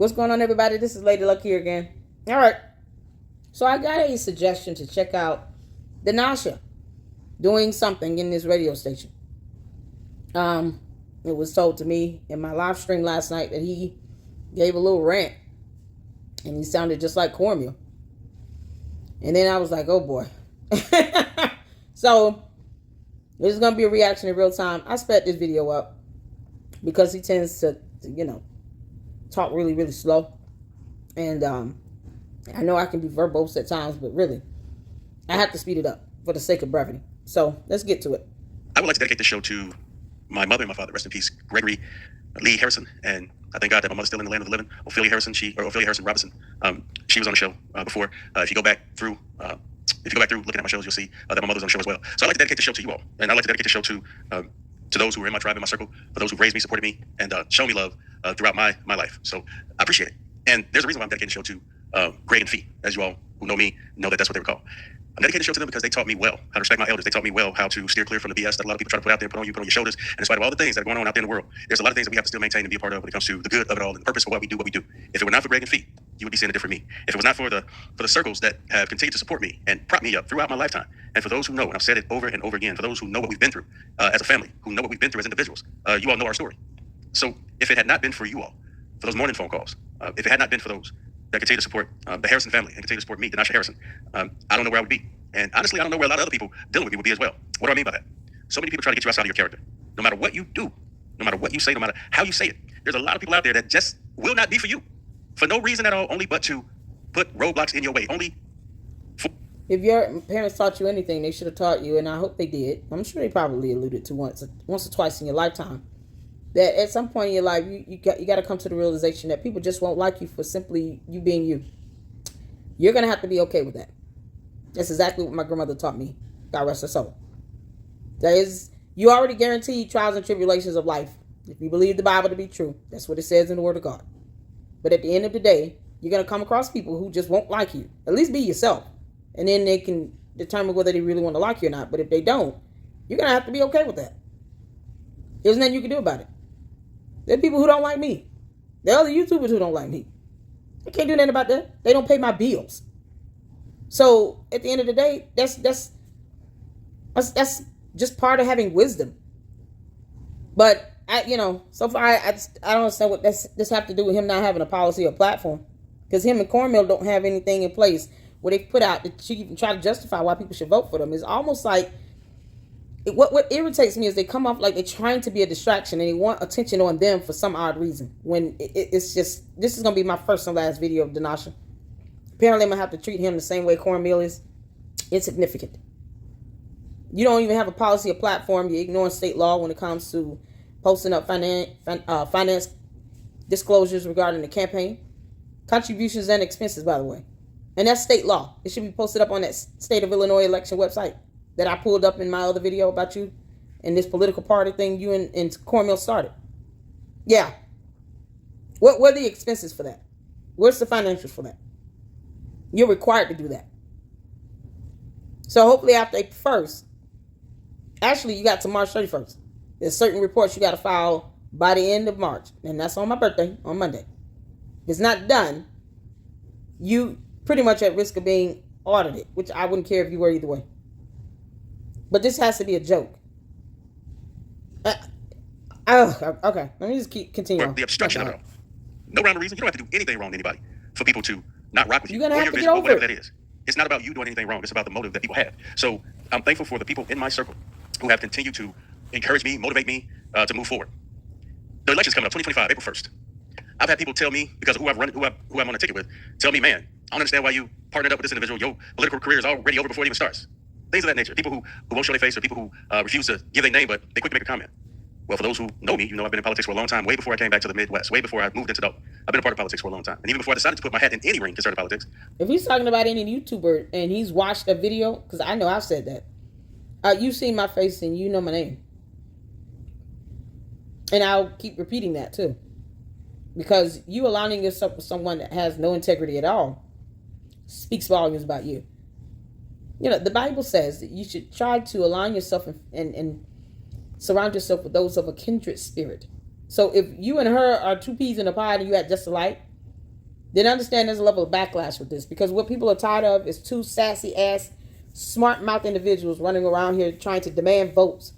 What's going on, everybody? This is Lady Luck here again. All right. So I got a suggestion to check out Dinasha doing something in this radio station. It was told to me in my live stream last night that he gave a little rant, and he sounded just like cornmeal. And then I was like, oh boy. So this is going to be a reaction in real time. I sped this video up because he tends to talk really, really slow. And I know I can be verbose at times, but really, I have to speed it up for the sake of brevity. So let's get to it. I would like to dedicate this show to my mother and my father. Rest in peace, Gregory Lee Harrison. And I thank God that my mother's still in the land of the living. Ophelia Harrison Robinson. She was on the show before. If you go back through looking at my shows, you'll see that my mother's on the show as well. So I'd like to dedicate the show to you all, and I'd like to dedicate the show to those who are in my tribe, in my circle, for those who raised me, supported me, and shown me love throughout my life. So I appreciate it. And there's a reason why I'm dedicating the show to Greg and Fee, as you all who know me know that that's what they were called. I'm dedicating the show to them because they taught me well how to respect my elders. They taught me well how to steer clear from the BS that a lot of people try to put out there, put on your shoulders. And in spite of all the things that are going on out there in the world, there's a lot of things that we have to still maintain and be a part of when it comes to the good of it all and the purpose for what we do. If it were not for Greg and Fee, you would be seeing a different me. If it was not for the circles that have continued to support me and prop me up throughout my lifetime, and for those who know, and I've said it over and over again, for those who know what we've been through as a family, who know what we've been through as individuals, you all know our story. So if it had not been for you all, for those morning phone calls, if it had not been for those that continue to support the Harrison family and continue to support me, Dinasha Harrison, I don't know where I would be. And honestly, I don't know where a lot of other people dealing with me would be as well. What do I mean by that? So many people try to get you outside of your character. No matter what you do, no matter what you say, no matter how you say it, there's a lot of people out there that just will not be for you for no reason at all, only but to put roadblocks in your way. If your parents taught you anything, they should have taught you, and I hope they did. I'm sure they probably alluded to once or twice in your lifetime, that at some point in your life, you got to come to the realization that people just won't like you for simply you being you. You're going to have to be okay with that. That's exactly what my grandmother taught me. God rest her soul. That is, you already guaranteed trials and tribulations of life. If you believe the Bible to be true, that's what it says in the Word of God. But at the end of the day, you're going to come across people who just won't like you. At least be yourself. And then they can determine whether they really want to like you or not. But if they don't, you're going to have to be okay with that. There's nothing you can do about it. There are people who don't like me. There are other YouTubers who don't like me. I can't do nothing about that. They don't pay my bills. So at the end of the day, that's just part of having wisdom. But so far I don't understand what this have to do with him not having a policy or platform, because him and Cornmeal don't have anything in place where they put out that you even try to justify why people should vote for them. It's almost like what irritates me is they come off like they're trying to be a distraction and they want attention on them for some odd reason. When it's just, this is gonna be my first and last video of Dinasha. Apparently, I'm going to have to treat him the same way Cornmeal is. Insignificant. You don't even have a policy or platform. You're ignoring state law when it comes to posting up finance disclosures regarding the campaign. Contributions and expenses, by the way. And that's state law. It should be posted up on that state of Illinois election website that I pulled up in my other video about you and this political party thing you and Cornmeal started. Yeah. What are the expenses for that? Where's the financials for that? You're required to do that. So hopefully after April 1st, actually you got to March 31st. There's certain reports you got to file by the end of March. And that's on my birthday, on Monday. If it's not done, you pretty much at risk of being audited, which I wouldn't care if you were either way. But this has to be a joke. Okay, let me just continue. The obstruction of it all. No rhyme or reason. You don't have to do anything wrong to anybody for people to not rock with you. You're going to have to get over whatever it. that is. It's not about you doing anything wrong. It's about the motive that people have. So I'm thankful for the people in my circle who have continued to encourage me, motivate me to move forward. The election's coming up, 2025, April 1st. I've had people tell me, because of who I'm on a ticket with, tell me, man, I don't understand why you partnered up with this individual. Your political career is already over before it even starts. Things of that nature. People who won't show their face, or people who refuse to give their name, but they quick to make a comment. Well, for those who know me, you know I've been in politics for a long time, way before I came back to the Midwest, way before I moved into Dalton. I've been a part of politics for a long time. And even before I decided to put my hat in any ring concerning politics. If he's talking about any YouTuber and he's watched a video, because I know I've said that, you've seen my face and you know my name. And I'll keep repeating that too. Because you aligning yourself with someone that has no integrity at all speaks volumes about you. You know, the Bible says that you should try to align yourself and surround yourself with those of a kindred spirit. So if you and her are two peas in a pod and you act just alike, then understand there's a level of backlash with this, because what people are tired of is two sassy ass, smart mouth individuals running around here trying to demand votes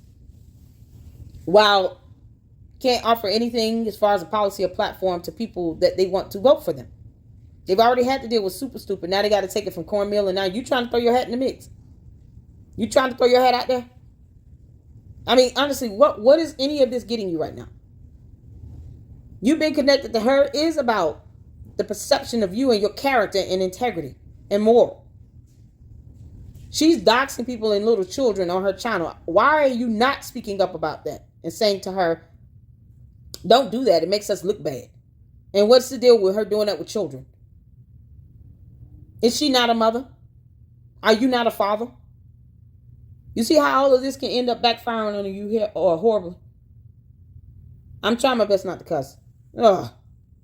while can't offer anything as far as a policy or platform to people that they want to vote for them. They've already had to deal with super stupid. Now they got to take it from cornmeal, and now you trying to throw your hat in the mix. You trying to throw your hat out there? I mean, honestly, what is any of this getting you right now? You've been connected to her is about the perception of you and your character and integrity and moral. She's doxing people and little children on her channel. Why are you not speaking up about that and saying to her, don't do that, it makes us look bad? And what's the deal with her doing that with children? Is she not a mother? Are you not a father? You see how all of this can end up backfiring on you here or horribly? I'm trying my best not to cuss. Ugh.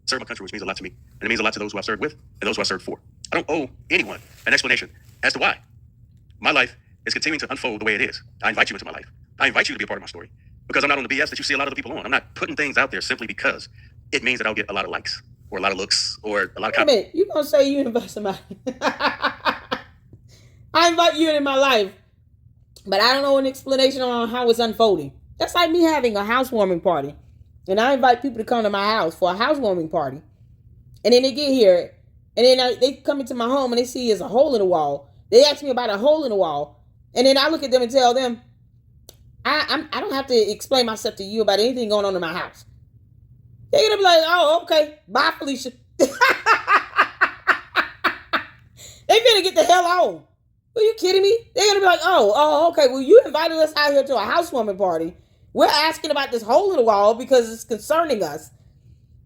Serve my country, which means a lot to me. And it means a lot to those who I've served with and those who I've served for. I don't owe anyone an explanation as to why. My life is continuing to unfold the way it is. I invite you into my life. I invite you to be a part of my story. Because I'm not on the BS that you see a lot of the people on. I'm not putting things out there simply because it means that I'll get a lot of likes or a lot of looks or a lot of comments. You gonna say you invite somebody? I invite you in my life, but I don't know an explanation on how it's unfolding. That's like me having a housewarming party, and I invite people to come to my house for a housewarming party, and then they get here, and then they come into my home and they see there's a hole in the wall. They ask me about a hole in the wall, and then I look at them and tell them, I don't have to explain myself to you about anything going on in my house. They're gonna be like, oh, okay, bye, Felicia. They finna get the hell on. Are you kidding me? They're gonna be like, oh, okay. Well, you invited us out here to a housewarming party. We're asking about this hole in the wall because it's concerning us.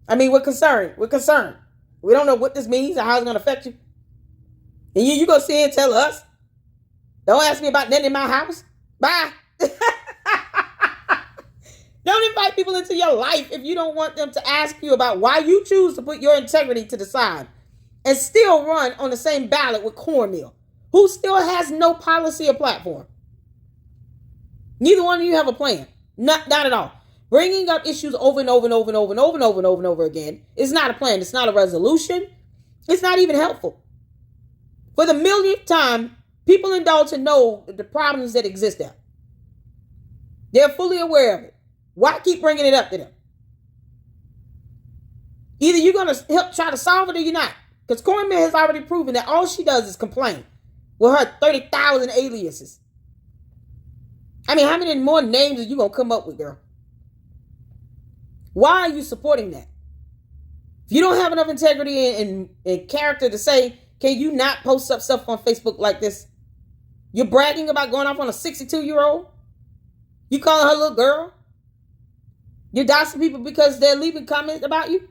I mean, we're concerned. We're concerned. We don't know what this means or how it's gonna affect you. And you gonna sit and tell us? Don't ask me about nothing in my house. Bye. Don't invite people into your life if you don't want them to ask you about why you choose to put your integrity to the side and still run on the same ballot with cornmeal, who still has no policy or platform. Neither one of you have a plan. Not at all. Bringing up issues over and over and over and over and over and over and over and over again is not a plan. It's not a resolution. It's not even helpful. For the millionth time, people in Dalton know the problems that exist there. They're fully aware of it. Why keep bringing it up to them? Either you're going to help try to solve it or you're not. Because Cornmeal has already proven that all she does is complain with her 30,000 aliases. I mean, how many more names are you going to come up with, girl? Why are you supporting that? If you don't have enough integrity and character to say, can you not post up stuff on Facebook like this? You're bragging about going off on a 62-year-old? You calling her little girl? You're doxing people because they're leaving comments about you?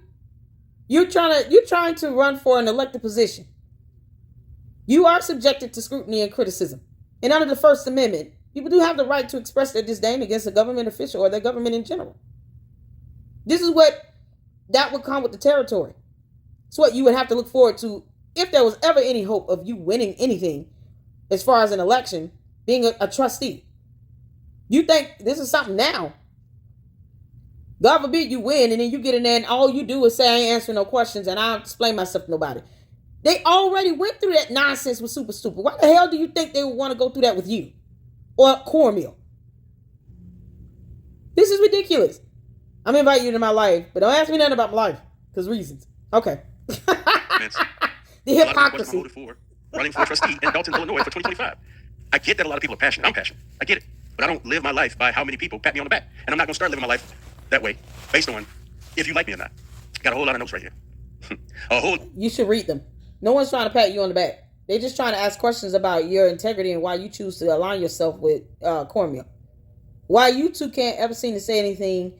You're trying to run for an elected position. You are subjected to scrutiny and criticism. And under the First Amendment, people do have the right to express their disdain against a government official or their government in general. This is that would come with the territory. It's what you would have to look forward to if there was ever any hope of you winning anything as far as an election, being a trustee. You think this is something now. God forbid you win and then you get in there and all you do is say, I ain't answering no questions and I don't explain myself to nobody. They already went through that nonsense with Super Stupid. Why the hell do you think they would want to go through that with you? Or Cornmeal? This is ridiculous. I'm inviting you to my life, but don't ask me nothing about my life. Because reasons. Okay. The hypocrisy. Running for trustee in Dalton, Illinois for 2025. I get that a lot of people are passionate. I'm passionate. I get it. But I don't live my life by how many people pat me on the back. And I'm not going to start living my life that way based on if you like me or not. Got a whole lot of notes right here. You should read them. No one's trying to pat you on the back. They're just trying to ask questions about your integrity and why you choose to align yourself with Cornmeal. Why you two can't ever seem to say anything.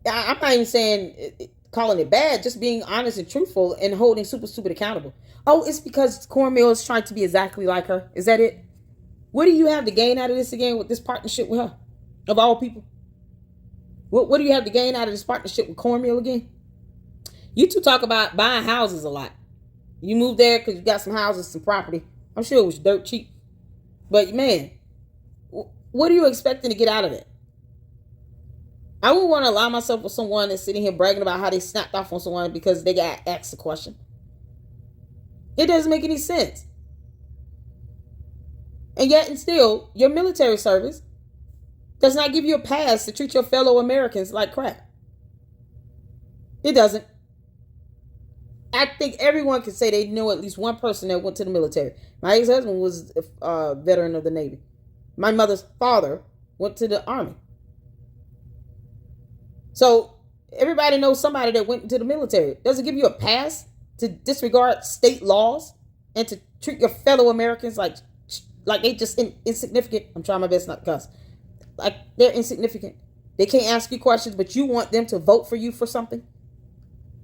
I'm not even saying calling it bad, just being honest and truthful and holding Super Stupid accountable. Oh, it's because Cornmeal is trying to be exactly like her. Is that it? What do you have to gain out of this again with this partnership with her? Of all people. What do you have to gain out of this partnership with Cornmeal again? You two talk about buying houses a lot. You moved there because you got some houses, some property. I'm sure it was dirt cheap. But man, what are you expecting to get out of it? I wouldn't want to allow myself with someone that's sitting here bragging about how they snapped off on someone because they got asked a question. It doesn't make any sense. And yet and still, your military service does not give you a pass to treat your fellow Americans like crap. It doesn't. I think everyone can say they know at least one person that went to the military. My ex-husband was a veteran of the Navy. My mother's father went to the Army. So everybody knows somebody that went into the military. Does it give you a pass to disregard state laws and to treat your fellow Americans like they just insignificant? I'm trying my best not to cuss. Like they're insignificant. They can't ask you questions, but you want them to vote for you for something?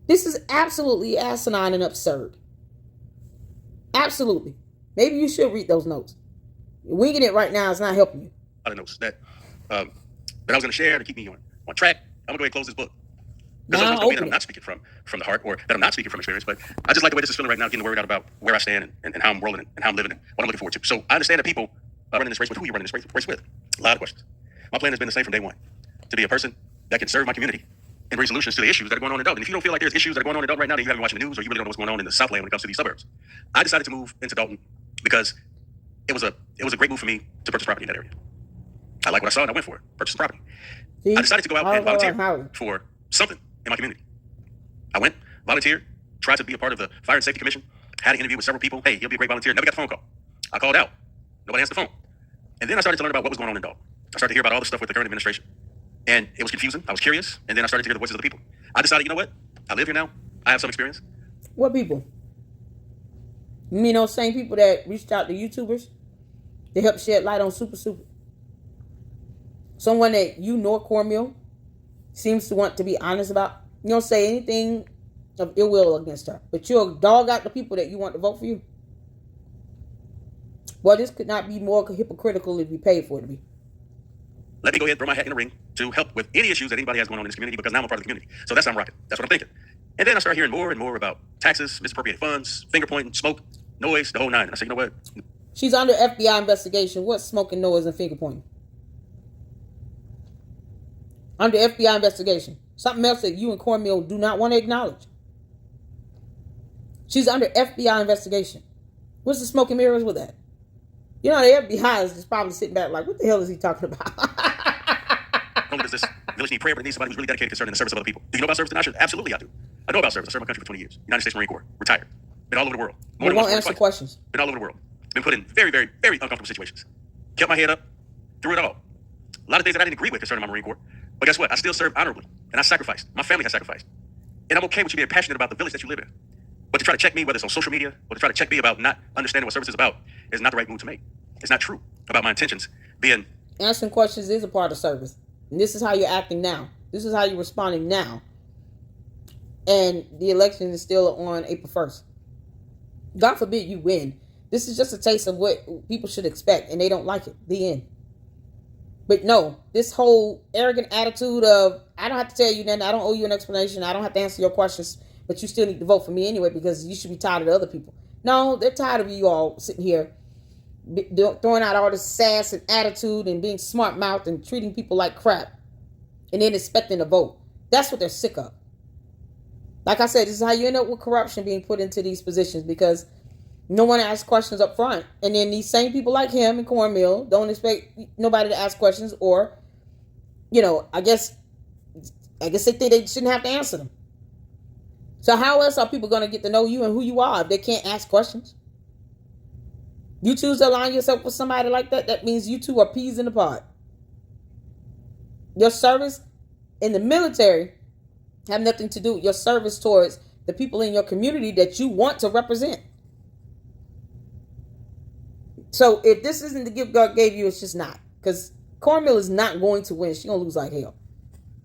This is absolutely asinine and absurd. Absolutely. Maybe you should read those notes. Winging it right now is not helping you. A lot of notes that I was going to share to keep me on track. I'm going to go ahead and close this book. Because those don't mean that I'm not speaking from the heart or that I'm not speaking from experience, but I just like the way this is feeling right now, getting the word out about where I stand and how I'm rolling and how I'm living and what I'm looking forward to. So I understand that people running this race with who you're running this race with. A lot of questions. My plan has been the same from day one, to be a person that can serve my community and bring solutions to the issues that are going on in Adult. And if you don't feel like there's issues that are going on in Adult right now, then you haven't watched the news or you really don't know what's going on in the Southland when it comes to these suburbs. I decided to move into Dalton because it was a great move for me to purchase property in that area. I like what I saw and I went for it, purchased property. See? I decided to go out and volunteer for something in my community. I went, volunteered, tried to be a part of the Fire and Safety Commission, had an interview with several people. Hey, you'll be a great volunteer. Never got the phone call. I called out. Nobody answered the phone. And then I started to learn about what was going on in Dalton. I started to hear about all the stuff with the current administration. And it was confusing. I was curious. And then I started to hear the voices of the people. I decided, you know what? I live here now. I have some experience. What people? You mean those same people that reached out to YouTubers? They helped shed light on Super. Someone that you know, Cornmeal, seems to want to be honest about. You don't say anything of ill will against her, but you'll dog out the people that you want to vote for you. Well, this could not be more hypocritical if you paid for it to be. Let me go ahead and throw my hat in the ring to help with any issues that anybody has going on in this community, because now I'm a part of the community. So that's how I'm rocking. That's what I'm thinking. And then I started hearing more and more about taxes, misappropriated funds, finger pointing, smoke, noise, the whole nine. And I said, you know what? She's under FBI investigation. What's smoking, noise, and finger pointing? Under FBI investigation. Something else that you and Cornmeal do not want to acknowledge. She's under FBI investigation. What's the smoking mirrors with that? You know, the FBI is just probably sitting back like, what the hell is he talking about? Not only does this village need prayer, but it needs somebody who's really dedicated to serving the service of other people. Do you know about service? Absolutely, I do. I know about service. I served my country for 20 years. United States Marine Corps. Retired. Been all over the world. We won't answer questions. Been all over the world. Been put in very, very, very uncomfortable situations. Kept my head up through it all. A lot of things that I didn't agree with concerning my Marine Corps. But guess what? I still served honorably. And I sacrificed. My family has sacrificed. And I'm okay with you being passionate about the village that you live in. But to try to check me, whether it's on social media, or to try to check me about not understanding what service is about, is not the right move to make. It's not true about my intentions being... Answering questions is a part of service. And this is how you're acting now. This is how you're responding now. And the election is still on April 1st. God forbid you win. This is just a taste of what people should expect, and they don't like it. The end. But no, this whole arrogant attitude of, I don't have to tell you nothing, I don't owe you an explanation, I don't have to answer your questions, but you still need to vote for me anyway because you should be tired of the other people. No, they're tired of you all sitting here throwing out all this sass and attitude and being smart-mouthed and treating people like crap and then expecting a vote. That's what they're sick of. Like I said, this is how you end up with corruption being put into these positions, because no one asks questions up front. And then these same people like him and Cornmeal don't expect nobody to ask questions, or, you know, I guess they think they shouldn't have to answer them. So how else are people going to get to know you and who you are if they can't ask questions? You choose to align yourself with somebody like that, that means you two are peas in the pod. Your service in the military have nothing to do with your service towards the people in your community that you want to represent. So if this isn't the gift God gave you, it's just not. Because Cornmeal is not going to win. She's going to lose like hell.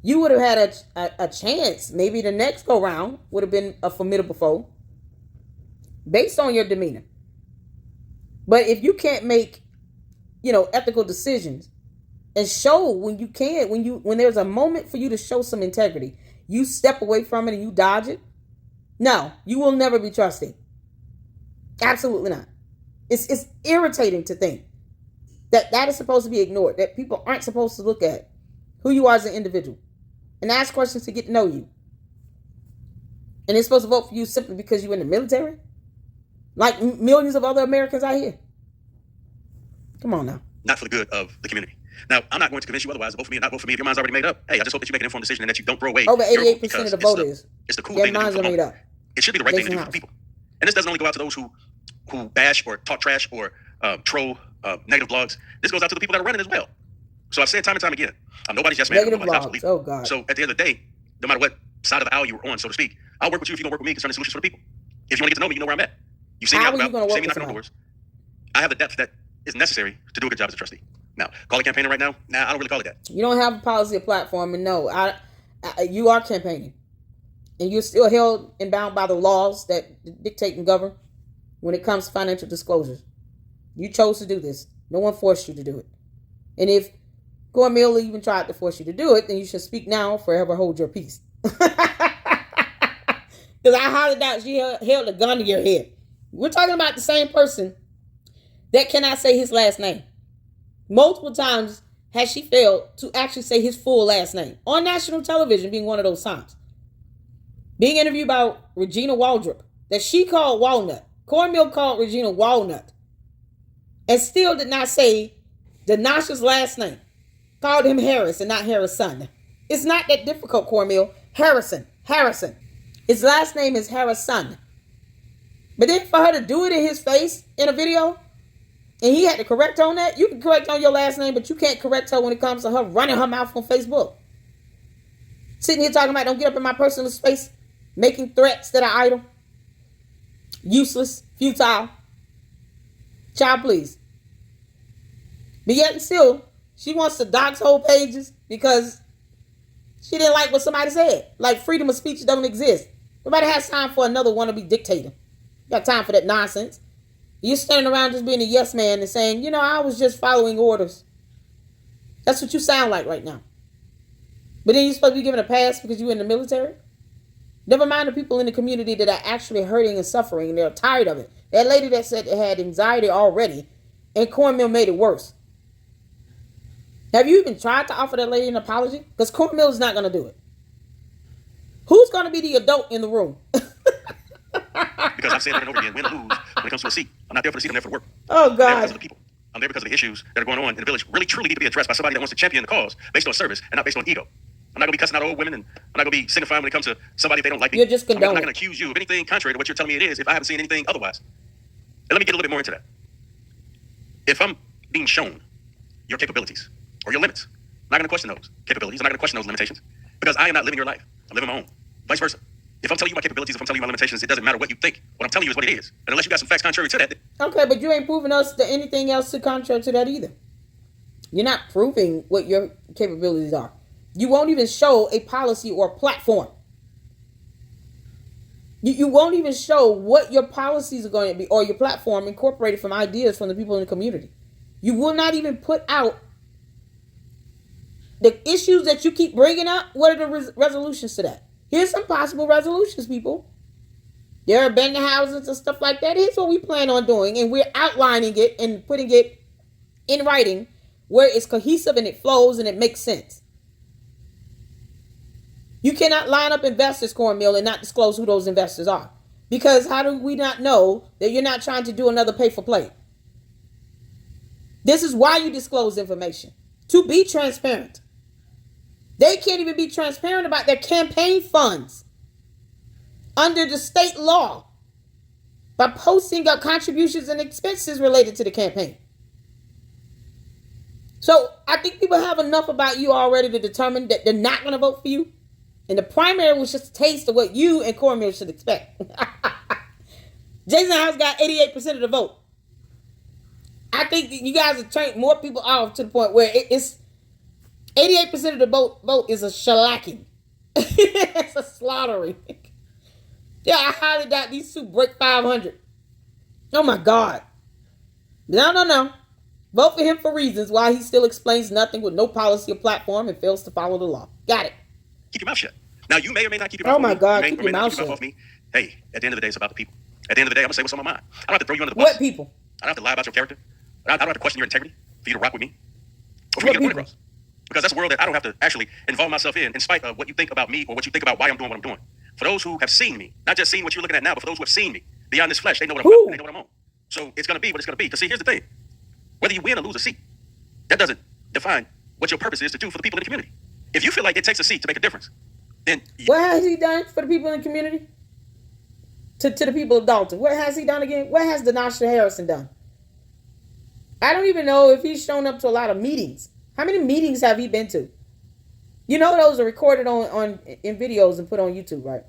You would have had a chance. Maybe the next go round would have been a formidable foe based on your demeanor. But if you can't make, ethical decisions and show when you can, when there's a moment for you to show some integrity, you step away from it and you dodge it. No, you will never be trusted. Absolutely not. It's irritating to think that is supposed to be ignored, that people aren't supposed to look at who you are as an individual and ask questions to get to know you. And they're supposed to vote for you simply because you're in the military? like millions of other Americans out here. Come on now. Not for the good of the community. Now, I'm not going to convince you otherwise to vote for me or not vote for me if your mind's already made up. Hey, I just hope that you make an informed decision and that you don't throw away over your vote 88% of the because voters. It's the cool Their thing to do minds for are the made moment. up. It should be the right thing to do Jason for people. And this doesn't only go out to those who bash or talk trash or troll negative blogs. This goes out to the people that are running as well. So I've said time and time again, I'm nobody's yes man. Negative Nobody's blogs. obsolete. Oh, God. So at the end of the day, no matter what side of the aisle you were on, so to speak, I'll work with you if you're going to work with me concerning solutions for the people. If you want to get to know me, you know where I'm at. You see me How out are you about, gonna you see work me with knocking on somebody? doors. I have the depth that is necessary to do a good job as a trustee. Now, call it campaigning right now? Nah, I don't really call it that. You don't have a policy or platform, and no, you are campaigning. And you're still held and bound by the laws that dictate and govern when it comes to financial disclosures. You chose to do this. No one forced you to do it. And if Cormier even tried to force you to do it, then you should speak now, forever hold your peace. Because I highly doubt she held a gun to your head. We're talking about the same person that cannot say his last name. Multiple times has she failed to actually say his full last name on national television, being one of those times. Being interviewed by Regina Waldrop, that she called Walnut. Cornmeal called Regina Walnut. And still did not say Denasha's last name. Called him Harris and not Harrison. It's not that difficult, Cornmeal. Harrison. His last name is Harrison. But then for her to do it in his face in a video, and he had to correct her on that. You can correct on your last name, but you can't correct her when it comes to her running her mouth on Facebook. Sitting here talking about don't get up in my personal space, making threats that are idle, useless, futile. Child, please. But yet and still, she wants to dox whole pages because she didn't like what somebody said. Like freedom of speech don't exist. Nobody has time for another wannabe dictator. You got time for that nonsense. You're standing around just being a yes man and saying, you know, I was just following orders. That's what you sound like right now. But then you're supposed to be given a pass because you're in the military? Never mind the people in the community that are actually hurting and suffering and they're tired of it. That lady that said they had anxiety already and Cornmeal made it worse. Have you even tried to offer that lady an apology? Because Cornmeal is not going to do it. Who's going to be the adult in the room? Because I've said over and over again, win or lose, when it comes to a seat, I'm not there for the seat, I'm there for the work. Oh, I'm there because God. of the people. I'm there because of the issues that are going on in the village really truly need to be addressed by somebody that wants to champion the cause based on service and not based on ego. I'm not going to be cussing out old women and I'm not going to be signifying when it comes to somebody if they don't like me. You're just I'm not condoning. going to accuse you of anything contrary to what you're telling me it is if I haven't seen anything otherwise. And let me get a little bit more into that. If I'm being shown your capabilities or your limits, I'm not going to question those capabilities. I'm not going to question those limitations because I am not living your life. I'm living my own. Vice versa. If I'm telling you my capabilities, if I'm telling you my limitations, it doesn't matter what you think. What I'm telling you is what it is. And unless you got some facts contrary to that. Okay, but you ain't proving us to anything else to contrary to that either. You're not proving what your capabilities are. You won't even show a policy or a platform. You won't even show what your policies are going to be or your platform incorporated from ideas from the people in the community. You will not even put out the issues that you keep bringing up. What are the resolutions to that? Here's some possible resolutions, people. There are abandoned houses and stuff like that. Here's what we plan on doing. And we're outlining it and putting it in writing where it's cohesive and it flows and it makes sense. You cannot line up investors, Cornmeal, and not disclose who those investors are. Because how do we not know that you're not trying to do another pay for play? This is why you disclose information. To be transparent. They can't even be transparent about their campaign funds under the state law by posting up contributions and expenses related to the campaign. So I think people have enough about you already to determine that they're not going to vote for you. And the primary was just a taste of what you and Cormier should expect. Jason House got 88% of the vote. I think you guys have turned more people off to the point where it's 88% of the vote is a shellacking. It's a slaughtering. Yeah, I highly doubt these two break 500. Oh my God. No. Vote for him for reasons why he still explains nothing with no policy or platform and fails to follow the law. Got it. Keep your mouth shut. Now, you may or may not keep your mouth Oh my God, keep your mouth shut. off me. Hey, at the end of the day, it's about the people. At the end of the day, I'm going to say what's on my mind. I don't have to throw you under the bus. What people? I don't have to lie about your character. I don't have to question your integrity for you to rock with me. Or for me to get a point across. Because that's a world that I don't have to actually involve myself in spite of what you think about me or what you think about why I'm doing what I'm doing. For those who have seen me, not just seen what you're looking at now, but for those who have seen me, beyond this flesh. They know what I'm Who? about. They know what I'm on. So it's going to be what it's going to be. Because see, here's the thing. Whether you win or lose a seat, that doesn't define what your purpose is to do for the people in the community. If you feel like it takes a seat to make a difference, then... What has he done for the people in the community? To the people of Dalton. What has he done again? What has Denasha Harrison done? I don't even know if he's shown up to a lot of meetings. How many meetings have he been to? You know those are recorded in videos and put on YouTube, right?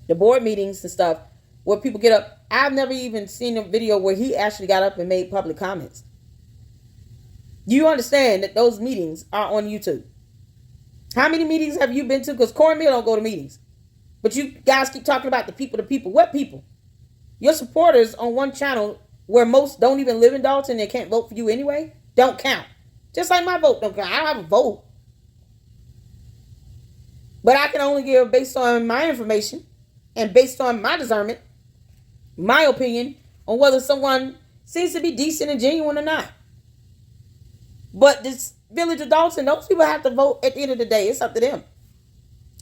The board meetings and stuff where people get up. I've never even seen a video where he actually got up and made public comments. You understand that those meetings are on YouTube. How many meetings have you been to? Because Cornmeal don't go to meetings. But you guys keep talking about the people. What people? Your supporters on one channel where most don't even live in Dalton and can't vote for you anyway, don't count. Just like my vote don't count. I don't have a vote. But I can only give based on my information and based on my discernment, my opinion on whether someone seems to be decent and genuine or not. But this village of Dalton, those people have to vote at the end of the day. It's up to them.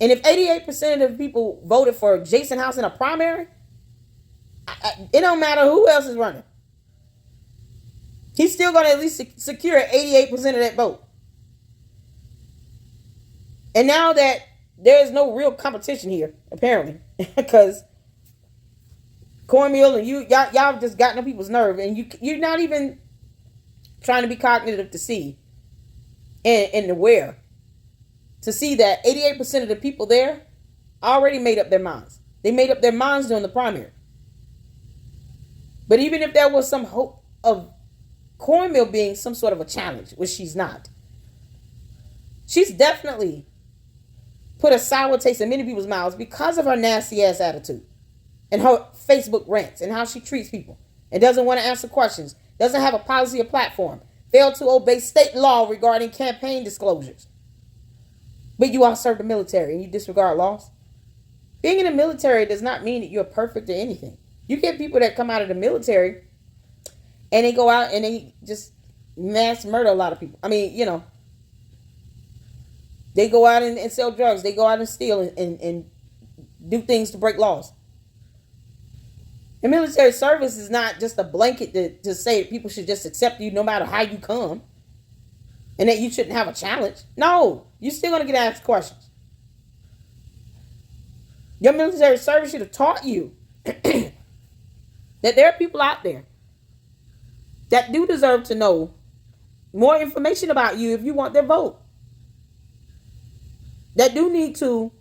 And if 88% of the people voted for Jason House in a primary, it don't matter who else is running. He's still going to at least secure 88% of that vote. And now that there is no real competition here, apparently, because Cornmeal and y'all just gotten on people's nerve, and you're not even trying to be cognitive to see and aware to see that 88% of the people there already made up their minds. They made up their minds during the primary. But even if there was some hope of Cornmeal being some sort of a challenge, which she's not, she's definitely put a sour taste in many people's mouths because of her nasty ass attitude and her Facebook rants and how she treats people and doesn't want to answer questions, doesn't have a policy or platform, failed to obey state law regarding campaign disclosures. But you all serve the military and you disregard laws. Being in the military does not mean that you're perfect or anything. You get people that come out of the military and they go out and they just mass murder a lot of people. I mean, you know, they go out and sell drugs. They go out and steal and do things to break laws. The military service is not just a blanket to say that people should just accept you no matter how you come and that you shouldn't have a challenge. No, you're still going to get asked questions. Your military service should have taught you that there are people out there that do deserve to know more information about you if you want their vote. That do need to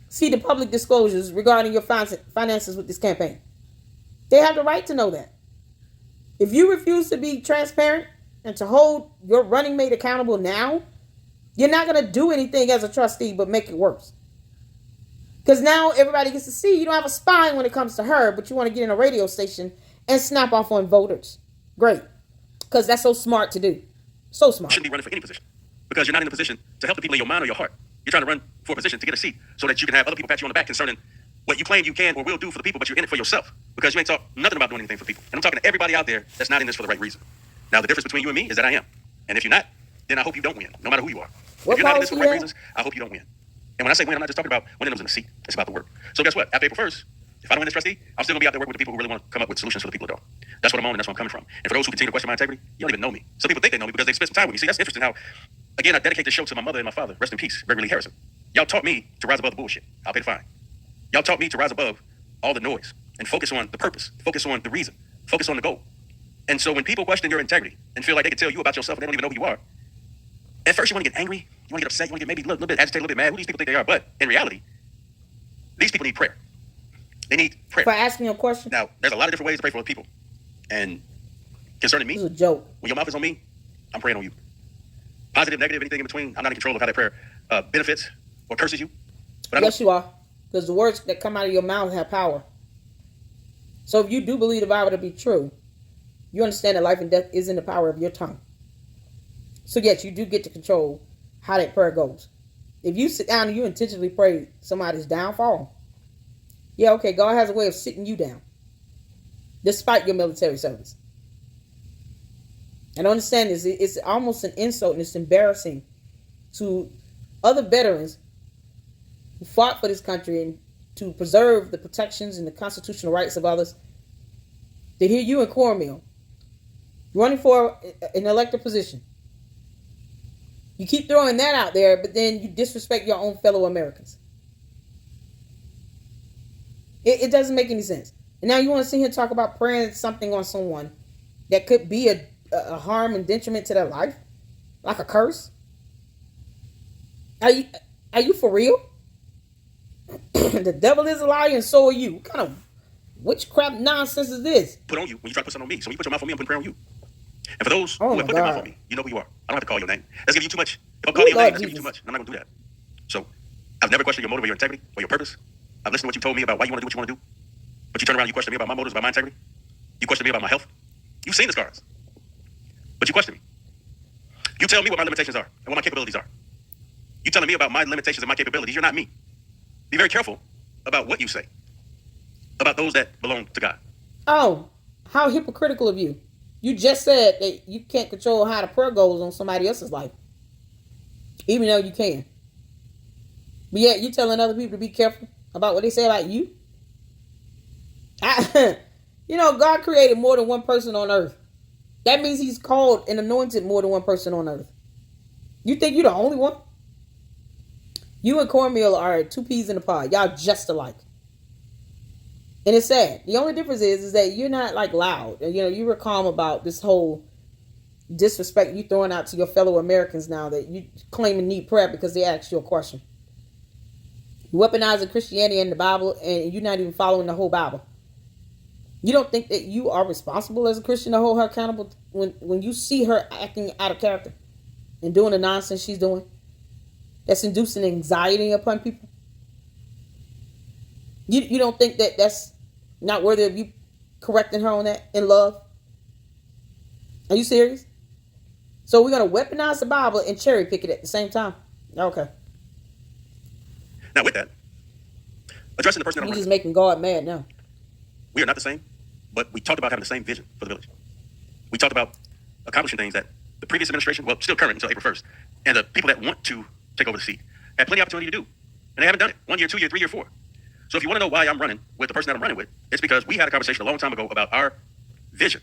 see the public disclosures regarding your finances with this campaign. They have the right to know that. If you refuse to be transparent and to hold your running mate accountable now, you're not going to do anything as a trustee but make it worse. Because now everybody gets to see you don't have a spine when it comes to her, but you want to get in a radio station and snap off on voters. Great. Because that's so smart to do. So smart. You shouldn't be running for any position because you're not in a position to help the people in your mind or your heart. You're trying to run for a position to get a seat so that you can have other people pat you on the back concerning what you claim you can or will do for the people, but you're in it for yourself because you ain't talk nothing about doing anything for people. And I'm talking to everybody out there that's not in this for the right reason. Now, the difference between you and me is that I am. And if you're not, then I hope you don't win, no matter who you are. If you're not in this for the right reasons, I hope you don't win. And when I say win, I'm not just talking about winning those in the seat. It's about the work. So guess what? After April 1st, if I don't win this trustee, I'm still going to be out there working with the people who really want to come up with solutions for the people of Dalton. That's what I'm on and that's where I'm coming from. And for those who continue to question my integrity, you don't even know me. Some people think they know me because they spent some time with me. See, that's interesting how, again, I dedicate this show to my mother and my father. Rest in peace, Gregory Lee Harrison. Y'all taught me to rise above the bullshit. I'll pay the fine. Y'all taught me to rise above all the noise and focus on the purpose, focus on the reason, focus on the goal. And so when people question your integrity and feel like they can tell you about yourself and they don't even know who you are, at first you want to get angry, you want to get upset, you want to get maybe a little bit agitated, a little bit mad. Who do these people think they are? But in reality, these people need prayer. They need prayer. For asking a question? Now, there's a lot of different ways to pray for other people. And concerning me, this is a joke. When your mouth is on me, I'm praying on you. Positive, negative, anything in between, I'm not in control of how that prayer benefits or curses you. But yes, you are. Because the words that come out of your mouth have power. So if you do believe the Bible to be true, you understand that life and death is in the power of your tongue. So yes, you do get to control how that prayer goes. If you sit down and you intentionally pray somebody's downfall, yeah, okay, God has a way of sitting you down. Despite your military service. And understand this, it's almost an insult and it's embarrassing to other veterans who fought for this country and to preserve the protections and the constitutional rights of others, to hear you and Cornmeal running for an elected position. You keep throwing that out there, but then you disrespect your own fellow Americans. It doesn't make any sense. And now you want to sit here and talk about praying something on someone that could be a harm and detriment to their life? Like a curse? Are you for real? The devil is a liar and so are you. What kind of witchcraft nonsense is this? Put on you when you try to put something on me. So when you put your mouth on me, I'm putting prayer on you. And for those who have put their mouth on me, you know who you are. I don't have to call your name. That's giving you too much. If I'm calling your name, that's giving you too much. I'm not going to do that. So I've never questioned your motive or your integrity or your purpose. I've listened to what you told me about why you want to do what you want to do. But you turn around and you question me about my motives, about my integrity. You question me about my health. You've seen the scars. But you question me. You tell me what my limitations are and what my capabilities are. You telling me about my limitations and my capabilities. You're not me. Be very careful about what you say about those that belong to God. Oh, how hypocritical of you. You just said that you can't control how the prayer goes on somebody else's life. Even though you can. But yet you telling other people to be careful about what they say about you. God created more than one person on earth. That means he's called and anointed more than one person on earth. You think you're the only one? You and Cornmeal are two peas in a pod. Y'all just alike. And it's sad. The only difference is that you're not like loud. You were calm about this whole disrespect you throwing out to your fellow Americans now that you claim and need prayer because they asked you a question. You weaponizing Christianity and the Bible and you're not even following the whole Bible. You don't think that you are responsible as a Christian to hold her accountable when you see her acting out of character and doing the nonsense she's doing that's inducing anxiety upon people? You don't think that that's not worthy of you correcting her on that in love? Are you serious? So we're going to weaponize the Bible and cherry pick it at the same time? Okay. Now with that, addressing the person that I'm You're just making God mad now. We are not the same, but we talked about having the same vision for the village. We talked about accomplishing things that the previous administration, well, still current until April 1st, and the people that want to take over the seat had plenty of opportunity to do. And they haven't done it. 1 year, 2 year, 3 year, 4. So if you want to know why I'm running with the person that I'm running with, it's because we had a conversation a long time ago about our vision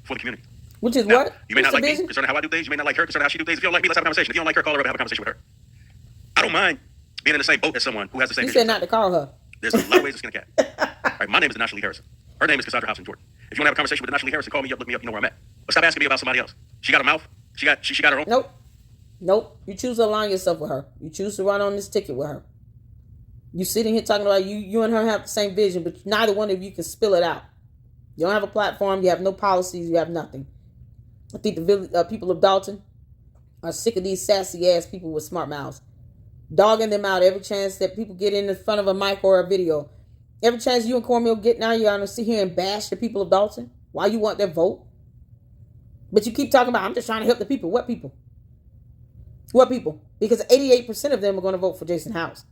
for the community. Which is Now, what? You may What's not like the me vision? concerning how I do things. You may not like her concerning how she do things. If you don't like me, let's have a conversation. If you don't like her, call her up and have a conversation with her. I don't mind being in the same boat as someone who has the same You vision. said not to call her. There's a lot of ways to skin a cat. All right, my name is Denasha Lee Harrison. Her name is Cassandra Hobson Jordan. If you want to have a conversation with Denasha Lee Harrison, call me up, look me up, you know where I'm at. But stop asking me about somebody else. She got a mouth. She got her own. Nope. You choose to align yourself with her. You choose to run on this ticket with her. You sitting here talking about you and her have the same vision, but neither one of you can spill it out. You don't have a platform. You have no policies. You have nothing. I think the people of Dalton are sick of these sassy ass people with smart mouths, dogging them out every chance that people get in front of a mic or a video. Every chance you and Cornmeal get now, you're gonna sit here and bash the people of Dalton. Why you want their vote? But you keep talking about, I'm just trying to help the people. What people? What people? Because 88% of them are going to vote for Jason House.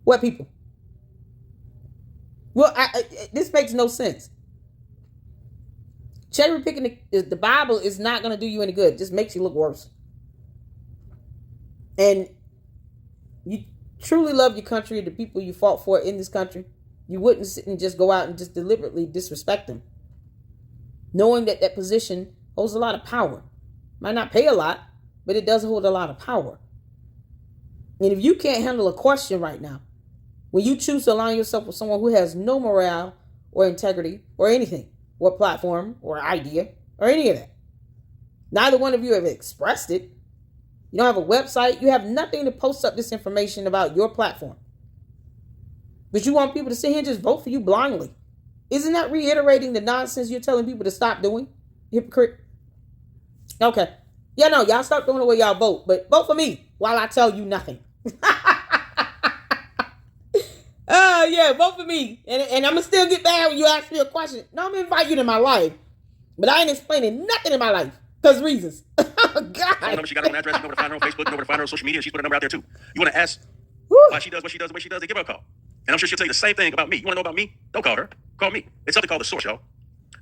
What people? Well, this makes no sense. Cherry picking the Bible is not going to do you any good. It just makes you look worse. And you truly love your country, the people you fought for in this country. You wouldn't sit and just go out and just deliberately disrespect them. Knowing that that position holds a lot of power. Might not pay a lot, but it does hold a lot of power. And if you can't handle a question right now, when you choose to align yourself with someone who has no morale or integrity or anything, or platform or idea or any of that, neither one of you have expressed it. You don't have a website. You have nothing to post up this information about your platform. But you want people to sit here and just vote for you blindly. Isn't that reiterating the nonsense you're telling people to stop doing? Hypocrite. Okay. Yeah, no, y'all stop doing the way y'all vote, but vote for me while I tell you nothing. Yeah, vote for me. And I'm going to still get mad when you ask me a question. No, I'm going to invite you to my life. But I ain't explaining nothing in my life. Because reasons. Oh, God. She got her own address. You know where to find her on Facebook. You know where to find her on social media. She's put a number out there, too. You want to ask why she does what she does the way she does, they give her a call. And I'm sure she'll tell you the same thing about me. You want to know about me? Don't call her. Call me. It's something called the source, y'all.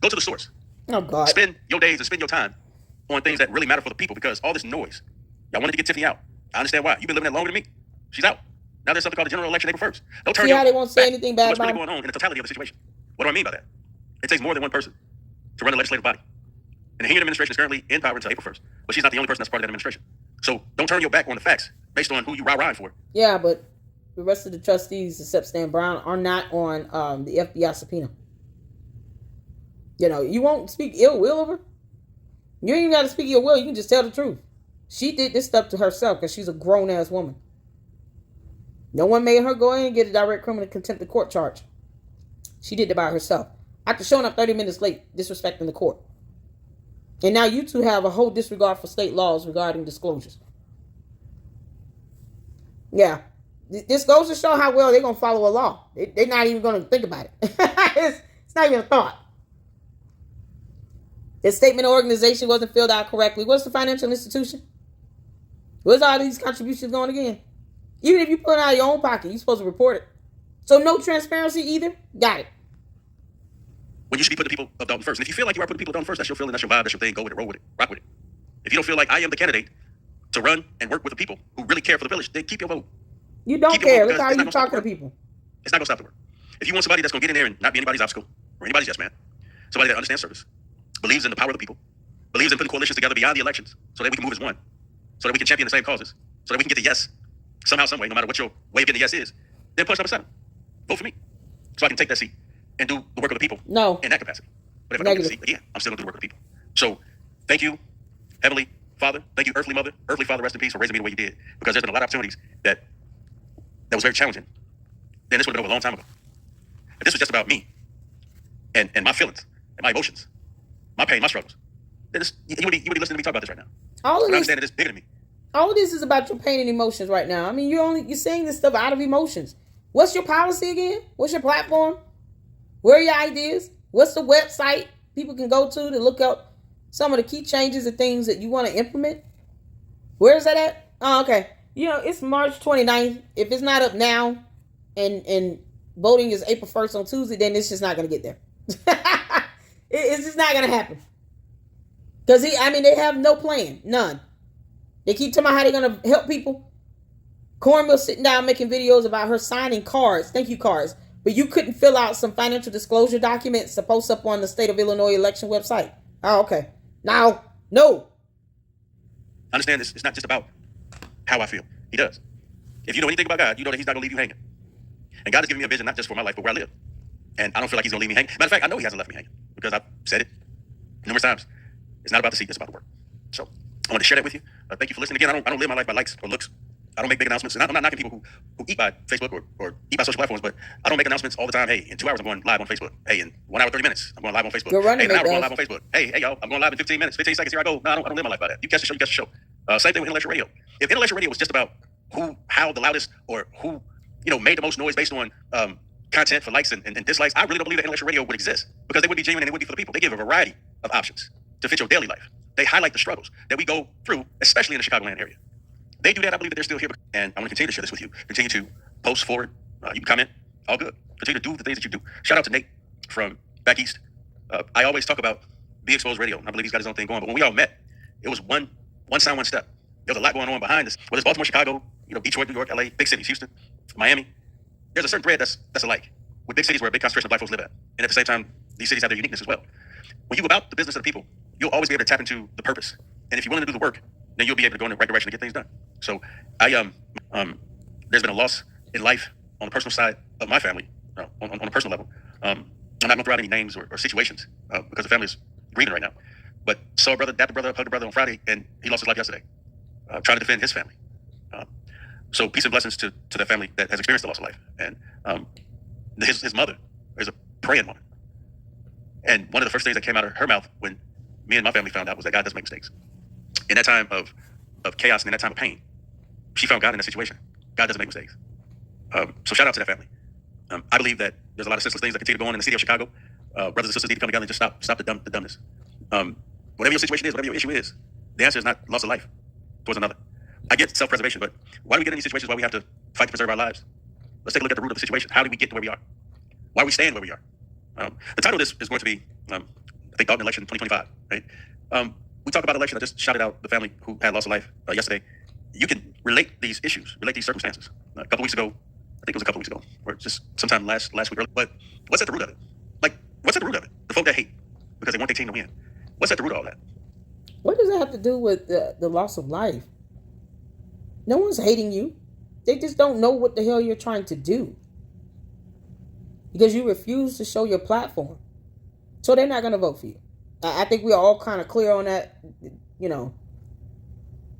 Go to the source. Oh, God. Spend your days and spend your time on things that really matter for the people, because all this noise. Y'all wanted to get Tiffany out. I understand why. You've been living there longer than me. She's out. Now there's something called the general election April 1st. They'll turn See how they won't say back anything to bad what's about really him? going on in the totality of the situation. What do I mean by that? It takes more than one person to run the legislative body. And the Hingham administration is currently in power until April 1st. But she's not the only person that's part of that administration. So don't turn your back on the facts based on who you rah-rahing for. Yeah, but the rest of the trustees, except Stan Brown, are not on the FBI subpoena. You know, you won't speak ill will of her. You ain't even got to speak ill will. You can just tell the truth. She did this stuff to herself because she's a grown-ass woman. No one made her go in and get a direct criminal contempt of court charge. She did it by herself. After showing up 30 minutes late, disrespecting the court. And now you two have a whole disregard for state laws regarding disclosures. Yeah. This goes to show how well they're going to follow a law. They're not even going to think about it. It's not even a thought. The statement of organization wasn't filled out correctly. What's the financial institution? Where's all these contributions going again? Even if you put it out of your own pocket, you're supposed to report it. So no transparency either? Got it. When you should be putting people up down first. And if you feel like you are putting people down first, that's your feeling, that's your vibe, that's your thing. Go with it, roll with it, rock with it. If you don't feel like I am the candidate to run and work with the people who really care for the village, then keep your vote. You don't care. Look how you talking to people. It's not going to stop the work. If you want somebody that's going to get in there and not be anybody's obstacle or anybody's yes man, somebody that understands service, believes in the power of the people, believes in putting coalitions together beyond the elections so that we can move as one, so that we can champion the same causes, so that we can get the yes somehow, some way, no matter what your way of getting the yes is, then push number 7. Vote for me. So I can take that seat and do the work of the people in that capacity. But if I don't get the seat, again, I'm still going to do the work of the people. So thank you, Heavenly Father. Thank you, Earthly Mother. Earthly Father, rest in peace, for raising me the way you did. Because there's been a lot of opportunities that was very challenging. Then this would have been over a long time ago. If this was just about me and my feelings and my emotions, my pain, my struggles, then you would be listening to me talk about this right now. All of but this, I understand that it's bigger than me. all of this is about your pain and emotions right now. I mean, you're saying this stuff out of emotions. What's your policy again? What's your platform? Where are your ideas? What's the website people can go to look up some of the key changes and things that you want to implement? Where is that at? Oh, okay. You know, it's March 29th. If it's not up now and voting is April 1st on Tuesday, then it's just not going to get there. It's just not going to happen. Because, they have no plan. None. They keep talking about how they're going to help people. Cornmeal sitting down making videos about her signing cards, thank you cards, but you couldn't fill out some financial disclosure documents to post up on the state of Illinois election website. Oh, okay. Now, no. Understand this. It's not just about how I feel. He does. If you know anything about God, you know that he's not going to leave you hanging. And God has given me a vision, not just for my life, but where I live. And I don't feel like he's going to leave me hanging. Matter of fact, I know he hasn't left me hanging because I've said it numerous times. It's not about the seat, it's about the work. So I want to share that with you. Thank you for listening. Again, I don't live my life by likes or looks. I don't make big announcements. And I'm not knocking people who eat by Facebook or eat by social platforms, but I don't make announcements all the time. Hey, in 2 hours, I'm going live on Facebook. Hey, in 1 hour, 30 minutes, I'm going live on Facebook. Hey, in an hour, I'm going live on Facebook. Hey, y'all, I'm going live in 15 minutes, 15 seconds. Here I go. No, I don't live my life by that. You catch the show, you catch the show. Same thing with intellectual radio. If intellectual radio was just about how the loudest or who, made the most noise based on content for likes and dislikes, I really don't believe that intellectual radio would exist because they would be genuine and they would be for the people. They give a variety of options to fit your daily life. They highlight the struggles that we go through, especially in the Chicagoland area. They do that. I believe that they're still here. And I'm going to continue to share this with you. Continue to post forward. You can comment. All good. Continue to do the things that you do. Shout out to Nate from back east. I always talk about Be Exposed Radio. I believe he's got his own thing going. But when we all met, it was one sound, one step. There was a lot going on behind this. Whether it's Baltimore, Chicago, Detroit, New York, LA, big cities, Houston, Miami. There's a certain thread that's alike with big cities where a big concentration of black folks live at. And at the same time, these cities have their uniqueness as well. When you go about the business of the people, you'll always be able to tap into the purpose. And if you're willing to do the work, then you'll be able to go in the right direction to get things done. So there's been a loss in life on the personal side of my family, on a personal level. I'm not going to throw out any names or situations because the family is grieving right now. But saw a brother, dapped a brother up, hugged a brother on Friday, and he lost his life yesterday, trying to defend his family. So peace and blessings to that family that has experienced the loss of life. And his mother is a praying woman. And one of the first things that came out of her mouth when me and my family found out was that God doesn't make mistakes. In that time of chaos and in that time of pain, she found God in that situation. God doesn't make mistakes. So shout out to that family. I believe that there's a lot of senseless things that continue to go on in the city of Chicago. Brothers and sisters need to come together and just stop the dumbness. Whatever your situation is, whatever your issue is, the answer is not loss of life towards another. I get self-preservation, but why do we get in these situations why we have to fight to preserve our lives? Let's take a look at the root of the situation. How did we get to where we are? Why are we staying where we are? The title of this is going to be, I think, Dalton election 2025, right? We talk about election. I just shouted out the family who had lost a life yesterday. you can relate these issues, relate these circumstances. A couple weeks ago, I think it was a couple weeks ago, or just sometime last week. But what's at the root of it? Like, what's at the root of it? The folk that hate because they want their team to win. What's at the root of all that? What does that have to do with the loss of life? No one's hating you. They just don't know what the hell you're trying to do. Because you refuse to show your platform. So they're not going to vote for you. I think we're all kind of clear on that. You know,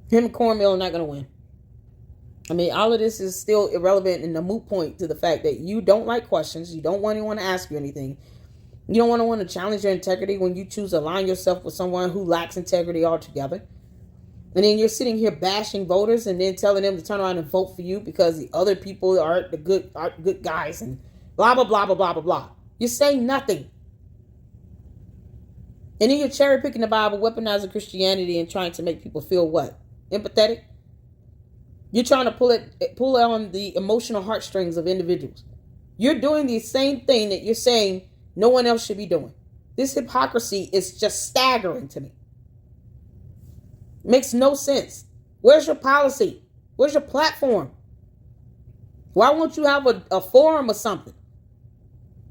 him and Cornmeal are not going to win. I mean, all of this is still irrelevant and a moot point to the fact that you don't like questions. You don't want anyone to ask you anything. You don't want to challenge your integrity when you choose to align yourself with someone who lacks integrity altogether. And then you're sitting here bashing voters and then telling them to turn around and vote for you because the other people aren't good guys and blah, blah, blah, blah, blah, blah, blah. You're saying nothing. And then you're cherry picking the Bible, weaponizing Christianity and trying to make people feel what? Empathetic? You're trying to pull on the emotional heartstrings of individuals. You're doing the same thing that you're saying no one else should be doing. This hypocrisy is just staggering to me. Makes no sense. Where's your policy? Where's your platform? Why won't you have a forum or something?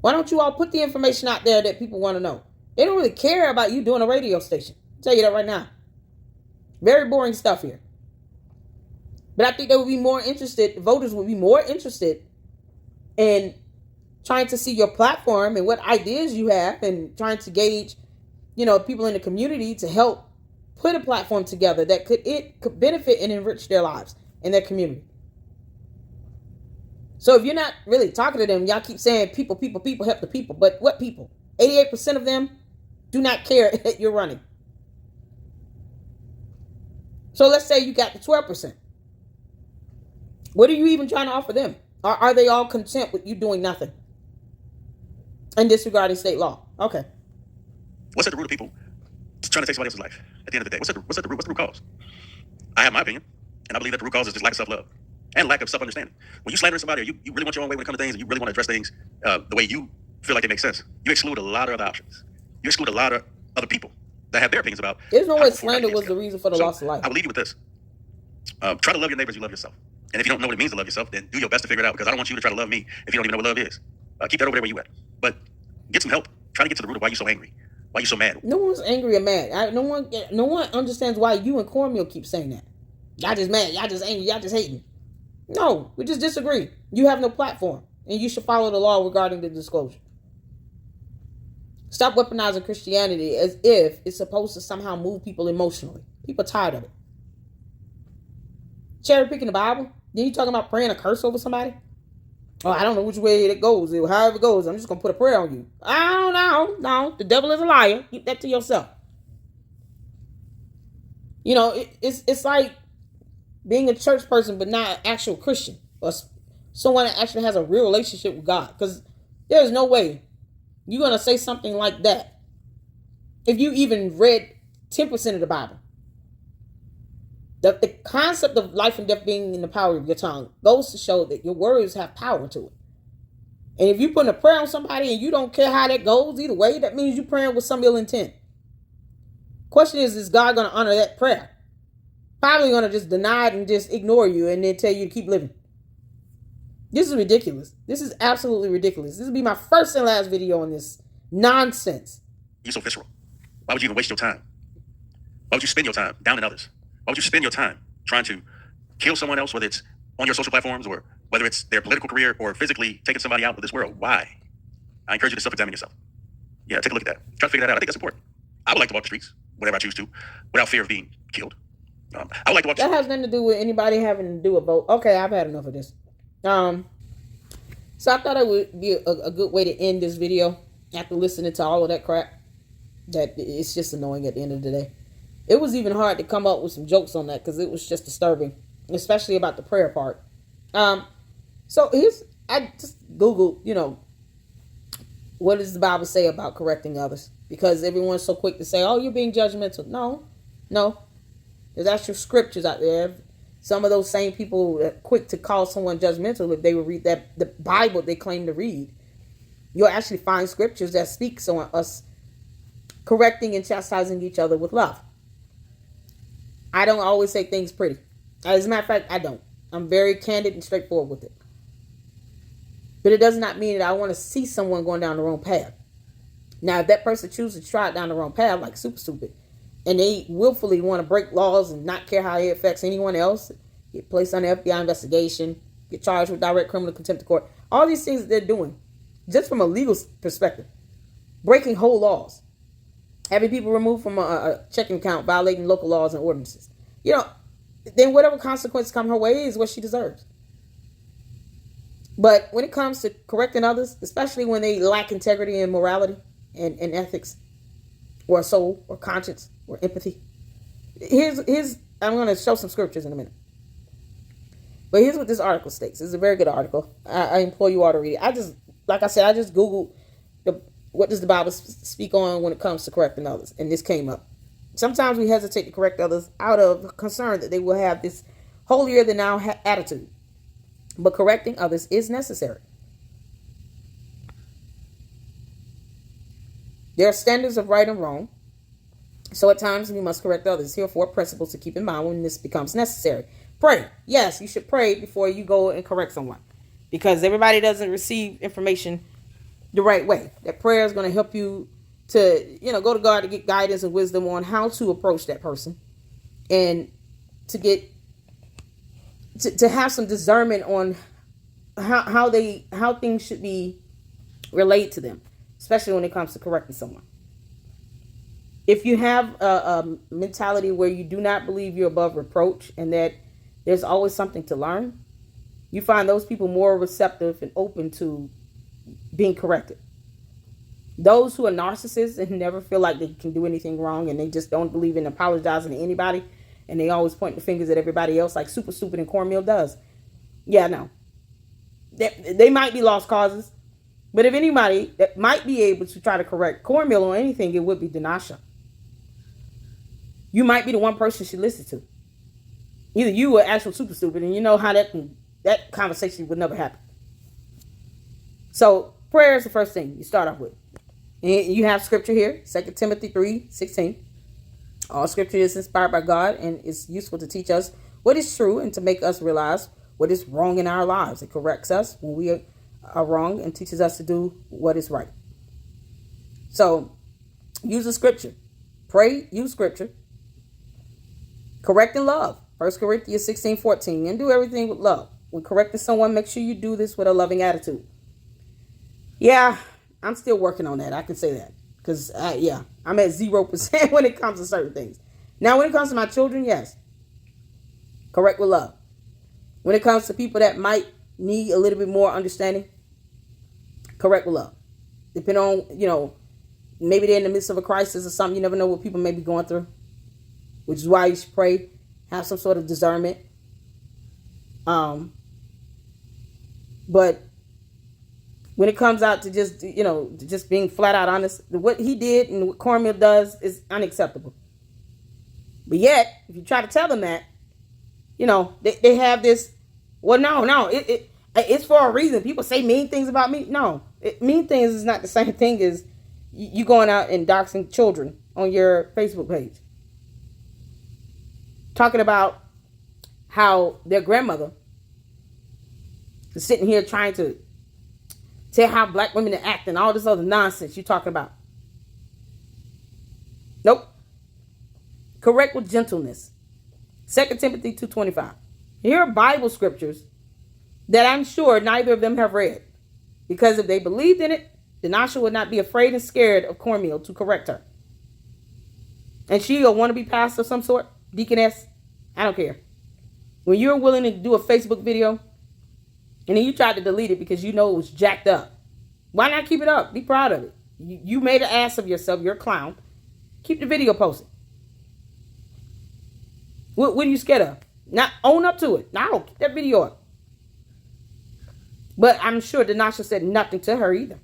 Why don't you all put the information out there that people want to know? They don't really care about you doing a radio station. I'll tell you that right now. Very boring stuff here. But I think they would be more interested, voters would be more interested in trying to see your platform and what ideas you have and trying to gauge, people in the community to help put a platform together that could benefit and enrich their lives and their community. So if you're not really talking to them, y'all keep saying people help the people. But what people? 88% of them do not care that you're running. So let's say you got the 12%. What are you even trying to offer them? Are they all content with you doing nothing and disregarding state law? Okay. What's at the root of people trying to take somebody else's life? At the end of the day, what's the root cause? I have my opinion, and I believe that the root cause is just lack of self-love and lack of self-understanding. When you slander somebody, or you really want your own way when it comes to things, and you really want to address things the way you feel like they make sense, you exclude a lot of other options. You exclude a lot of other people that have their opinions about. There's no way slander was the reason for the loss of life. I will leave you with this. Try to love your neighbors as you love yourself. And if you don't know what it means to love yourself, then do your best to figure it out, because I don't want you to try to love me if you don't even know what love is. Keep that over there where you at. But get some help. Try to get to the root of why you're so angry. Why you so mad? No one's angry or mad. No one understands why you and Cornmeal keep saying that. Y'all just mad. Y'all just angry. Y'all just hating. No, we just disagree. You have no platform, and you should follow the law regarding the disclosure. Stop weaponizing Christianity as if it's supposed to somehow move people emotionally. People are tired of it. Cherry picking the Bible. Then you talking about praying a curse over somebody? Oh, I don't know which way it goes. However it goes, I'm just going to put a prayer on you. I don't know. No, the devil is a liar. Keep that to yourself. It's like being a church person but not an actual Christian. Or someone that actually has a real relationship with God. Because there's no way you're going to say something like that if you even read 10% of the Bible. The concept of life and death being in the power of your tongue goes to show that your words have power to it. And if you put a prayer on somebody and you don't care how that goes either way, that means you're praying with some ill intent. Question is God going to honor that prayer? Probably going to just deny it and just ignore you and then tell you to keep living. This is ridiculous. This is absolutely ridiculous. This will be my first and last video on this nonsense. You're so visceral. Why would you even waste your time? Why would you spend your time downing others? Why would you spend your time trying to kill someone else, whether it's on your social platforms or whether it's their political career or physically taking somebody out of this world? Why? I encourage you to self-examine yourself. Yeah, take a look at that. Try to figure that out. I think that's important. I would like to walk the streets whenever I choose to without fear of being killed. I would like to walk the streets. That has nothing to do with anybody having to do a vote. Okay, I've had enough of this. So I thought it would be a good way to end this video after listening to all of that crap. That it's just annoying at the end of the day. It was even hard to come up with some jokes on that because it was just disturbing, especially about the prayer part. So I just Googled, what does the Bible say about correcting others? Because everyone's so quick to say, oh, you're being judgmental. No. There's actual scriptures out there. Some of those same people are quick to call someone judgmental if they would read the Bible they claim to read. You'll actually find scriptures that speaks on us correcting and chastising each other with love. I don't always say things pretty. As a matter of fact, I don't. I'm very candid and straightforward with it. But it does not mean that I want to see someone going down the wrong path. Now, if that person chooses to try it down the wrong path, like super stupid, and they willfully want to break laws and not care how it affects anyone else, get placed under FBI investigation, get charged with direct criminal contempt of court, all these things that they're doing, just from a legal perspective, breaking whole laws, having people removed from a checking account, violating local laws and ordinances, then whatever consequences come her way is what she deserves. But when it comes to correcting others, especially when they lack integrity and morality and ethics, or soul, or conscience, or empathy, here's I'm going to show some scriptures in a minute. But here's what this article states. It's a very good article. I implore you all to read it. Like I said, I just Googled what does the Bible speak on when it comes to correcting others, and this came up. Sometimes we hesitate to correct others out of concern that they will have this holier than thou attitude. But correcting others is necessary. There are standards of right and wrong. So at times we must correct others. Here are 4 principles to keep in mind when this becomes necessary. Pray. Yes, you should pray before you go and correct someone, because everybody doesn't receive information the right way. That prayer is going to help you to, go to God to get guidance and wisdom on how to approach that person, and to get to have some discernment on how things should be relayed to them, especially when it comes to correcting someone. If you have a mentality where you do not believe you're above reproach and that there's always something to learn, you find those people more receptive and open to being corrected. Those who are narcissists and never feel like they can do anything wrong, and they just don't believe in apologizing to anybody, and they always point the fingers at everybody else like Super Stupid and Cornmeal does. Yeah, no. They might be lost causes, but if anybody that might be able to try to correct Cornmeal on anything, it would be Dinasha. You might be the one person she listens to. Either you or actual Super Stupid, and you know how that conversation would never happen. So prayer is the first thing you start off with. And you have scripture here, 2 Timothy 3:16. All scripture is inspired by God and is useful to teach us what is true and to make us realize what is wrong in our lives. It corrects us when we are wrong and teaches us to do what is right. So use the scripture. Pray, use scripture. Correct in love. 1 Corinthians 16:14. And do everything with love. When correcting someone, make sure you do this with a loving attitude. Yeah, I'm still working on that. I can say that. Because, I'm at 0% when it comes to certain things. Now, when it comes to my children, yes. Correct with love. When it comes to people that might need a little bit more understanding, correct with love. Depending on, maybe they're in the midst of a crisis or something. You never know what people may be going through. Which is why you should pray. Have some sort of discernment. But when it comes out to just being flat out honest, what he did and what Cornmeal does is unacceptable. But yet, if you try to tell them that, they have this, well, no, it's for a reason. People say mean things about me. No, mean things is not the same thing as you going out and doxing children on your Facebook page. Talking about how their grandmother is sitting here trying to tell how black women are acting, all this other nonsense you're talking about. Nope. Correct with gentleness. 2 Timothy 2:25. Here are Bible scriptures that I'm sure neither of them have read. Because if they believed in it, Dinasha would not be afraid and scared of Cornmeal to correct her. And she a wannabe pastor of some sort, deaconess, I don't care. When you're willing to do a Facebook video, and then you tried to delete it because you know it was jacked up. Why not keep it up? Be proud of it. You made an ass of yourself. You're a clown. Keep the video posted. What are you scared of? Not own up to it. No, keep that video up. But I'm sure Dinasha said nothing to her either.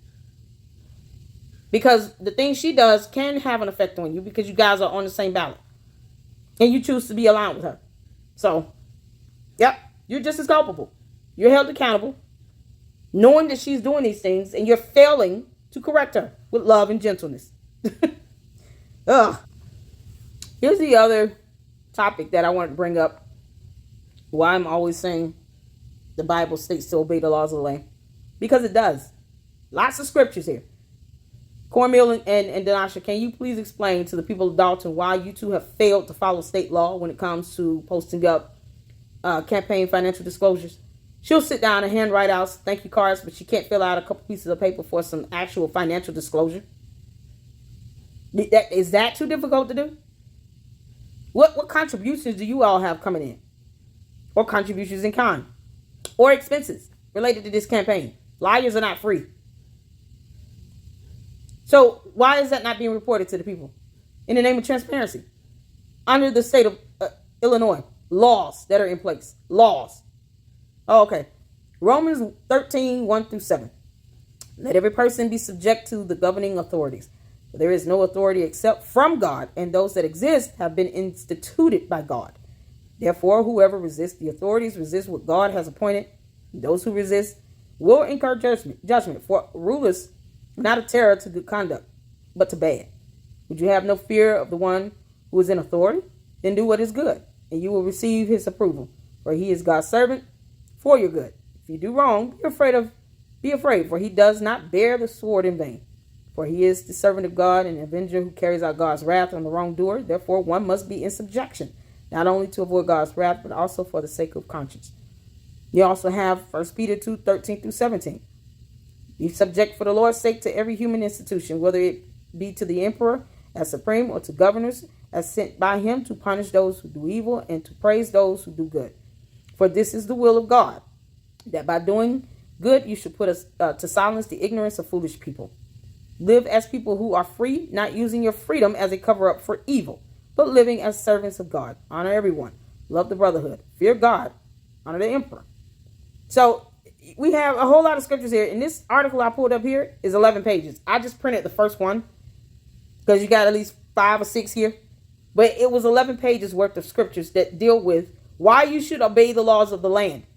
Because the things she does can have an effect on you because you guys are on the same ballot. And you choose to be aligned with her. So, yep, you're just as culpable. You're held accountable, knowing that she's doing these things, and you're failing to correct her with love and gentleness. Ugh. Here's the other topic that I want to bring up. why I'm always saying the Bible states to obey the laws of the land. Because it does. Lots of scriptures here. Cornmeal and Denasha, can you please explain to the people of Dalton why you two have failed to follow state law when it comes to posting up campaign financial disclosures? She'll sit down and handwrite out thank you cards, but she can't fill out a couple pieces of paper for some actual financial disclosure. Is that too difficult to do? What contributions do you all have coming in? Or contributions in kind? Or expenses related to this campaign? Liars are not free. So why is that not being reported to the people? In the name of transparency. Under the state of Illinois, laws that are in place. Laws. Oh, okay. Romans 13, 1 through 7. Let every person be subject to the governing authorities. For there is no authority except from God, and those that exist have been instituted by God. Therefore, whoever resists the authorities resists what God has appointed. Those who resist will incur judgment. For rulers are not a terror to good conduct, but to bad. Would you have no fear of the one who is in authority? Then do what is good, and you will receive his approval. For he is God's servant for your good. If you do wrong, be afraid, for he does not bear the sword in vain. For he is the servant of God and an avenger who carries out God's wrath on the wrongdoer. Therefore, one must be in subjection, not only to avoid God's wrath, but also for the sake of conscience. You also have 1 Peter 2, 13 through 17. Be subject for the Lord's sake to every human institution, whether it be to the emperor as supreme or to governors as sent by him to punish those who do evil and to praise those who do good. For this is the will of God, that by doing good you should put to silence the ignorance of foolish people. Live as people who are free, not using your freedom as a cover-up for evil, but living as servants of God. Honor everyone. Love the brotherhood. Fear God. Honor the emperor. So we have a whole lot of scriptures here. And this article I pulled up here is 11 pages. I just printed the first one because you got at least 5 or 6 here. But it was 11 pages worth of scriptures that deal with why you should obey the laws of the land.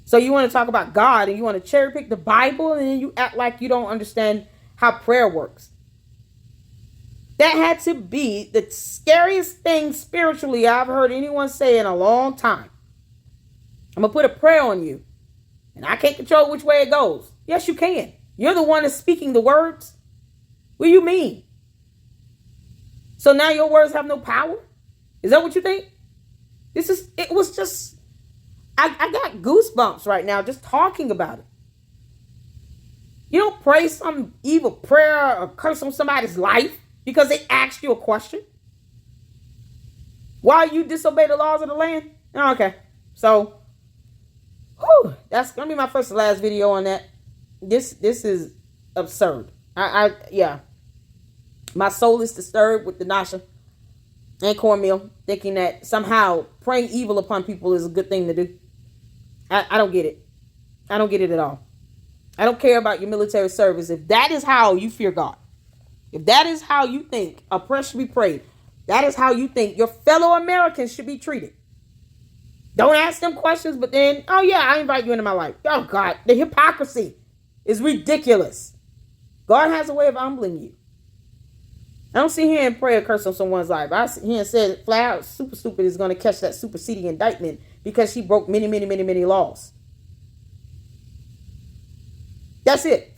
So you want to talk about God and you want to cherry pick the Bible and then you act like you don't understand how prayer works. That had to be the scariest thing spiritually I've heard anyone say in a long time. I'm going to put a prayer on you and I can't control which way it goes. Yes, you can. You're the one that's speaking the words. What do you mean? So now your words have no power? Is that what you think? It was just, I got goosebumps right now just talking about it. You don't pray some evil prayer or curse on somebody's life because they asked you a question. Why you disobey the laws of the land? Okay. So, that's going to be my first and last video on that. This is absurd. Yeah. My soul is disturbed with the Nasha and cornmeal, thinking that somehow praying evil upon people is a good thing to do. I don't get it. I don't get it at all. I don't care about your military service. If that is how you fear God, if that is how you think a prayer should be prayed, that is how you think your fellow Americans should be treated. Don't ask them questions, but then, oh yeah, I invite you into my life. Oh God, the hypocrisy is ridiculous. God has a way of humbling you. I don't sit here and pray a curse on someone's life. I sit here and say flat out, super stupid is going to catch that superseding indictment because she broke many, many, many, many laws. That's it.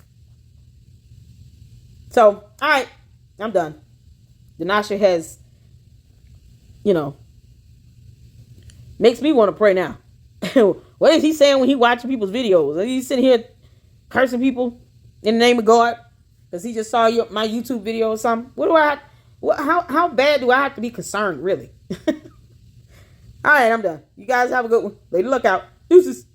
So, all right, I'm done. Denasha has, makes me want to pray now. What is he saying when he watching people's videos? Is he sitting here cursing people in the name of God? Because he just saw my YouTube video or something. How bad do I have to be concerned, really? All right, I'm done. You guys have a good one. Lady Luck out. Deuces.